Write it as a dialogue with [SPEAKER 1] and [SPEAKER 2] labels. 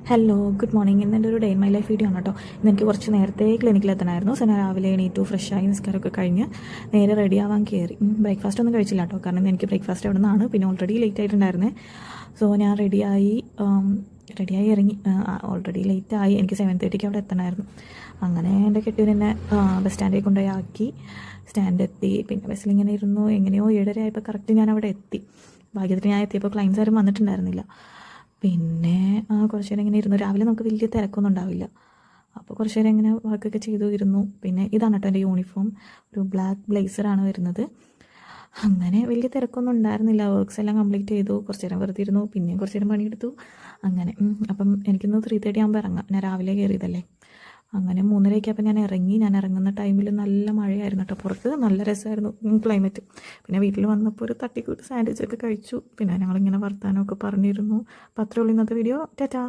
[SPEAKER 1] Hello good morning. ഇന്ന് എൻ്റെ ഒരു day in my life video ആണ് കേട്ടോ. ഇന്ന് എനിക്ക് കുറച്ച് നേരത്തെ ക്ലിനിക്കിൽ എത്തണമായിരുന്നു. സോ ഞാൻ രാവിലെ എണീറ്റു, ഫ്രഷായി, നിസ്കാരമൊക്കെ കഴിഞ്ഞ് നേരെ റെഡി ആവാൻ കയറി. ബ്രേക്ക്ഫാസ്റ്റ് ഒന്നും കഴിച്ചില്ല കേട്ടോ, കാരണം എനിക്ക് ബ്രേക്ക്ഫാസ്റ്റ് അവിടെ നിന്നാണ്. പിന്നെ ഓൾറെഡി ലേറ്റ് ആയിട്ടുണ്ടായിരുന്നേ. സോ ഞാൻ റെഡിയായി ഇറങ്ങി. ഓൾറെഡി ലേറ്റായി. എനിക്ക് 7:30 അവിടെ എത്തണമായിരുന്നു. അങ്ങനെ എൻ്റെ കെട്ടിയവൻ എന്നെ ബസ് സ്റ്റാൻഡിൽ കൊണ്ടുപോയി ആക്കി. സ്റ്റാൻഡെത്തി. പിന്നെ ബസ്സിലിങ്ങനെ ഇരുന്നു. എങ്ങനെയോ 7:30 ആയപ്പോൾ കറക്റ്റ് ഞാൻ അവിടെ എത്തി. ഭാഗ്യത്തിന് ഞാൻ എത്തിയപ്പോൾ ക്ലയൻസ് ആരും വന്നിട്ടുണ്ടായിരുന്നില്ല. പിന്നെ കുറച്ച് നേരം ഇങ്ങനെ ഇരുന്നു. രാവിലെ നമുക്ക് വലിയ തിരക്കൊന്നും ഉണ്ടാവില്ല. അപ്പോൾ കുറച്ച് നേരം ഇങ്ങനെ വർക്കൊക്കെ ചെയ്തു ഇരുന്നു. പിന്നെ ഇതാണ് കേട്ടോ എൻ്റെ യൂണിഫോം. ഒരു ബ്ലാക്ക് ബ്ലേസറാണ് വരുന്നത്. അങ്ങനെ വലിയ തിരക്കൊന്നും ഉണ്ടായിരുന്നില്ല. വർക്ക്സ് എല്ലാം കംപ്ലീറ്റ് ചെയ്തു. കുറച്ച് നേരം വെറുതെ ഇരുന്നു. പിന്നെയും കുറച്ച് നേരം പണിയെടുത്തു. അങ്ങനെ അപ്പം എനിക്കിന്ന് 3:30 ആകുമ്പോൾ ഇറങ്ങാം. ഞാൻ രാവിലെ കയറിയതല്ലേ. അങ്ങനെ 3:30 ആയപ്പോൾ ഞാൻ ഇറങ്ങി. ഞാൻ ഇറങ്ങുന്ന ടൈമിൽ നല്ല മഴയായിരുന്നു കേട്ടോ. പുറത്ത് നല്ല രസമായിരുന്നു ക്ലൈമറ്റ്. പിന്നെ വീട്ടിൽ വന്നപ്പോൾ ഒരു തട്ടിക്കൂട്ട് സാൻഡ്വിച്ചൊക്കെ കഴിച്ചു. പിന്നെ ഞങ്ങളിങ്ങനെ വർത്താനമൊക്കെ പറഞ്ഞിരുന്നു. അപ്പോൾ അത്രേ ഉള്ളൂ ഇന്നത്തെ വീഡിയോ. ടാറ്റാ.